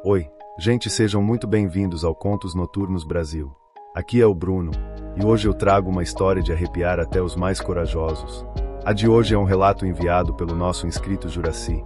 Oi, gente, sejam muito bem-vindos ao Contos Noturnos Brasil. Aqui é o Bruno, e hoje eu trago uma história de arrepiar até os mais corajosos. A de hoje é um relato enviado pelo nosso inscrito Juraci,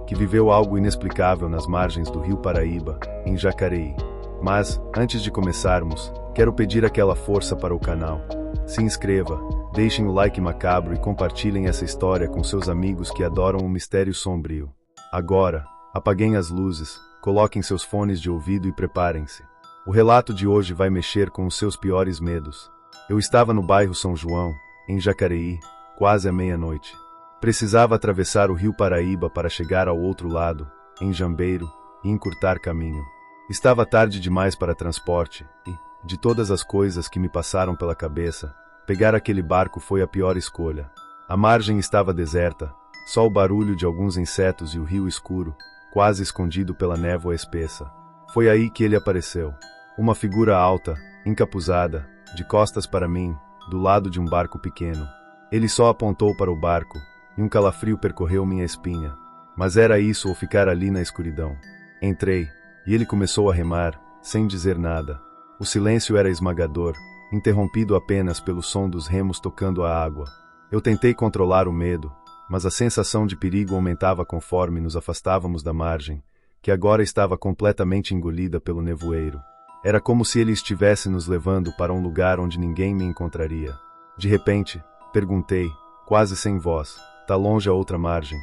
que viveu algo inexplicável nas margens do Rio Paraíba, em Jacareí. Mas, antes de começarmos, quero pedir aquela força para o canal. Se inscreva, deixem o like macabro e compartilhem essa história com seus amigos que adoram um mistério sombrio. Agora, apaguem as luzes, coloquem seus fones de ouvido e preparem-se. O relato de hoje vai mexer com os seus piores medos. Eu estava no bairro São João, em Jacareí, quase à meia-noite. Precisava atravessar o Rio Paraíba para chegar ao outro lado, em Jambeiro, e encurtar caminho. Estava tarde demais para transporte, e, de todas as coisas que me passaram pela cabeça, pegar aquele barco foi a pior escolha. A margem estava deserta, só o barulho de alguns insetos e o rio escuro, quase escondido pela névoa espessa. Foi aí que ele apareceu. Uma figura alta, encapuzada, de costas para mim, do lado de um barco pequeno. Ele só apontou para o barco, e um calafrio percorreu minha espinha. Mas era isso ou ficar ali na escuridão. Entrei, e ele começou a remar, sem dizer nada. O silêncio era esmagador, interrompido apenas pelo som dos remos tocando a água. Eu tentei controlar o medo, mas a sensação de perigo aumentava conforme nos afastávamos da margem, que agora estava completamente engolida pelo nevoeiro. Era como se ele estivesse nos levando para um lugar onde ninguém me encontraria. De repente, perguntei, quase sem voz, tá longe a outra margem?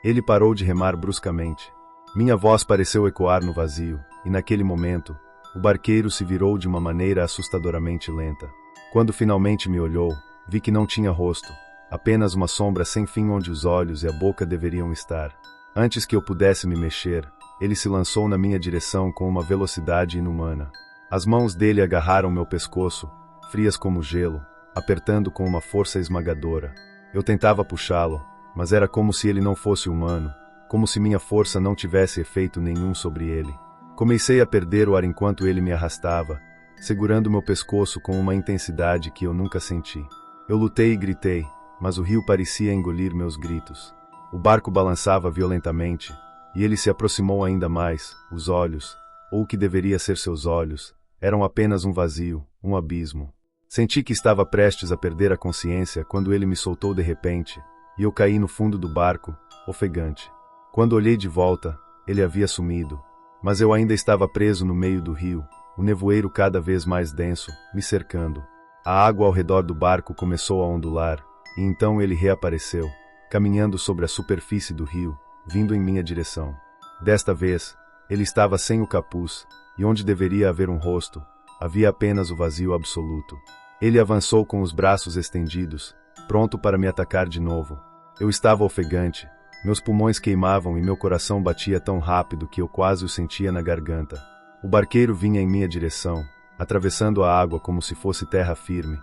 Ele parou de remar bruscamente. Minha voz pareceu ecoar no vazio, e naquele momento, o barqueiro se virou de uma maneira assustadoramente lenta. Quando finalmente me olhou, vi que não tinha rosto, apenas uma sombra sem fim onde os olhos e a boca deveriam estar. Antes que eu pudesse me mexer, ele se lançou na minha direção com uma velocidade inumana. As mãos dele agarraram meu pescoço, frias como gelo, apertando com uma força esmagadora. Eu tentava puxá-lo, mas era como se ele não fosse humano, como se minha força não tivesse efeito nenhum sobre ele. Comecei a perder o ar enquanto ele me arrastava, segurando meu pescoço com uma intensidade que eu nunca senti. Eu lutei e gritei, mas o rio parecia engolir meus gritos. O barco balançava violentamente, e ele se aproximou ainda mais. Os olhos, ou o que deveria ser seus olhos, eram apenas um vazio, um abismo. Senti que estava prestes a perder a consciência quando ele me soltou de repente, e eu caí no fundo do barco, ofegante. Quando olhei de volta, ele havia sumido, mas eu ainda estava preso no meio do rio, o nevoeiro cada vez mais denso, me cercando. A água ao redor do barco começou a ondular, e então ele reapareceu, caminhando sobre a superfície do rio, vindo em minha direção. Desta vez, ele estava sem o capuz, e onde deveria haver um rosto, havia apenas o vazio absoluto. Ele avançou com os braços estendidos, pronto para me atacar de novo. Eu estava ofegante, meus pulmões queimavam e meu coração batia tão rápido que eu quase o sentia na garganta. O barqueiro vinha em minha direção, atravessando a água como se fosse terra firme,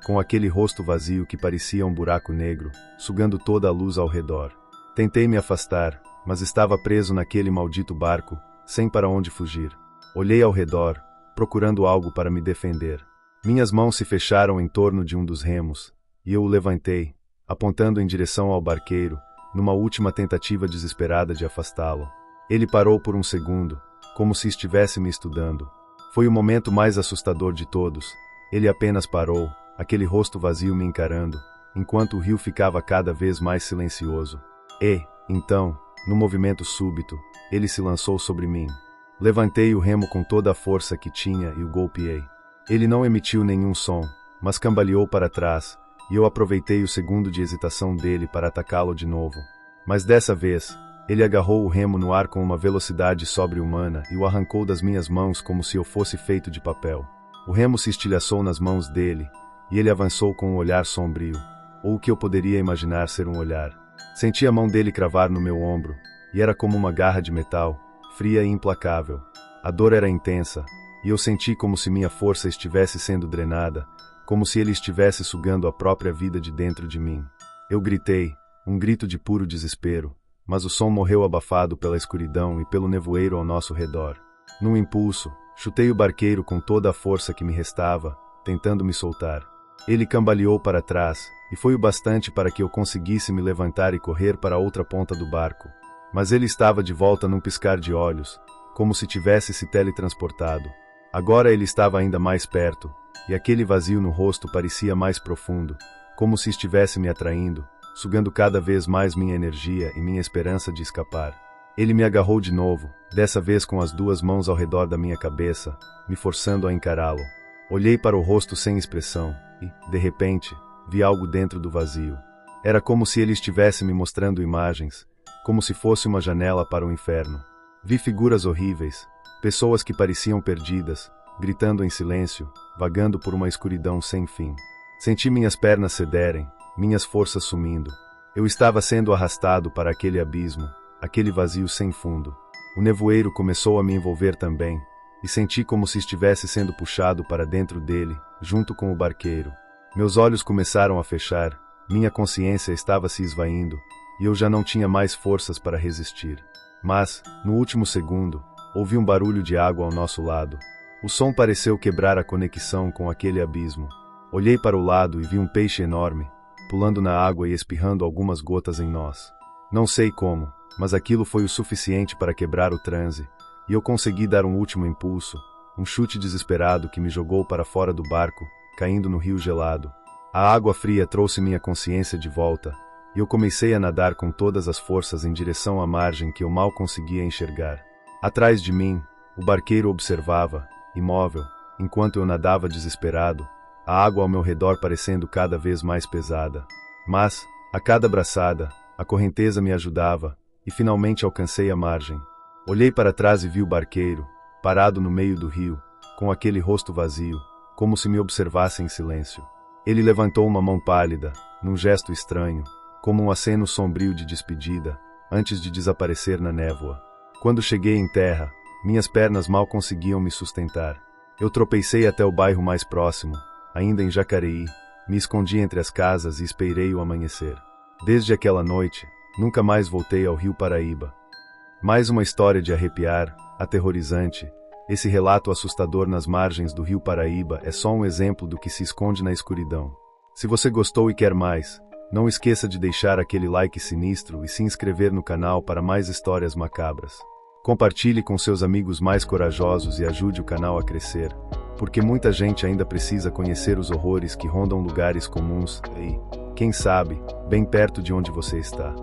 com aquele rosto vazio que parecia um buraco negro, sugando toda a luz ao redor. Tentei me afastar, mas estava preso naquele maldito barco, sem para onde fugir. Olhei ao redor, procurando algo para me defender. Minhas mãos se fecharam em torno de um dos remos, e eu o levantei, apontando em direção ao barqueiro, numa última tentativa desesperada de afastá-lo. Ele parou por um segundo, como se estivesse me estudando. Foi o momento mais assustador de todos. Ele apenas parou, aquele rosto vazio me encarando, enquanto o rio ficava cada vez mais silencioso. E, então, num movimento súbito, ele se lançou sobre mim. Levantei o remo com toda a força que tinha e o golpeei. Ele não emitiu nenhum som, mas cambaleou para trás, e eu aproveitei o segundo de hesitação dele para atacá-lo de novo. Mas dessa vez, ele agarrou o remo no ar com uma velocidade sobre-humana e o arrancou das minhas mãos como se eu fosse feito de papel. O remo se estilhaçou nas mãos dele, e ele avançou com um olhar sombrio, ou o que eu poderia imaginar ser um olhar. Senti a mão dele cravar no meu ombro, e era como uma garra de metal, fria e implacável. A dor era intensa, e eu senti como se minha força estivesse sendo drenada, como se ele estivesse sugando a própria vida de dentro de mim. Eu gritei, um grito de puro desespero, mas o som morreu abafado pela escuridão e pelo nevoeiro ao nosso redor. Num impulso, chutei o barqueiro com toda a força que me restava, tentando me soltar. Ele cambaleou para trás, e foi o bastante para que eu conseguisse me levantar e correr para a outra ponta do barco. Mas ele estava de volta num piscar de olhos, como se tivesse se teletransportado. Agora ele estava ainda mais perto, e aquele vazio no rosto parecia mais profundo, como se estivesse me atraindo, sugando cada vez mais minha energia e minha esperança de escapar. Ele me agarrou de novo, dessa vez com as duas mãos ao redor da minha cabeça, me forçando a encará-lo. Olhei para o rosto sem expressão, e, de repente, vi algo dentro do vazio. Era como se ele estivesse me mostrando imagens, como se fosse uma janela para o inferno. Vi figuras horríveis, pessoas que pareciam perdidas, gritando em silêncio, vagando por uma escuridão sem fim. Senti minhas pernas cederem, minhas forças sumindo. Eu estava sendo arrastado para aquele abismo, aquele vazio sem fundo. O nevoeiro começou a me envolver também, e senti como se estivesse sendo puxado para dentro dele, junto com o barqueiro. Meus olhos começaram a fechar, minha consciência estava se esvaindo, e eu já não tinha mais forças para resistir. Mas, no último segundo, ouvi um barulho de água ao nosso lado. O som pareceu quebrar a conexão com aquele abismo. Olhei para o lado e vi um peixe enorme, pulando na água e espirrando algumas gotas em nós. Não sei como, mas aquilo foi o suficiente para quebrar o transe, e eu consegui dar um último impulso, um chute desesperado que me jogou para fora do barco, caindo no rio gelado. A água fria trouxe minha consciência de volta, e eu comecei a nadar com todas as forças em direção à margem que eu mal conseguia enxergar. Atrás de mim, o barqueiro observava, imóvel, enquanto eu nadava desesperado, a água ao meu redor parecendo cada vez mais pesada. Mas, a cada braçada, a correnteza me ajudava, e finalmente alcancei a margem. Olhei para trás e vi o barqueiro, parado no meio do rio, com aquele rosto vazio, como se me observasse em silêncio. Ele levantou uma mão pálida, num gesto estranho, como um aceno sombrio de despedida, antes de desaparecer na névoa. Quando cheguei em terra, minhas pernas mal conseguiam me sustentar. Eu tropecei até o bairro mais próximo, ainda em Jacareí, me escondi entre as casas e esperei o amanhecer. Desde aquela noite, nunca mais voltei ao Rio Paraíba. Mais uma história de arrepiar, aterrorizante. Esse relato assustador nas margens do Rio Paraíba é só um exemplo do que se esconde na escuridão. Se você gostou e quer mais, não esqueça de deixar aquele like sinistro e se inscrever no canal para mais histórias macabras. Compartilhe com seus amigos mais corajosos e ajude o canal a crescer, porque muita gente ainda precisa conhecer os horrores que rondam lugares comuns e, quem sabe, bem perto de onde você está.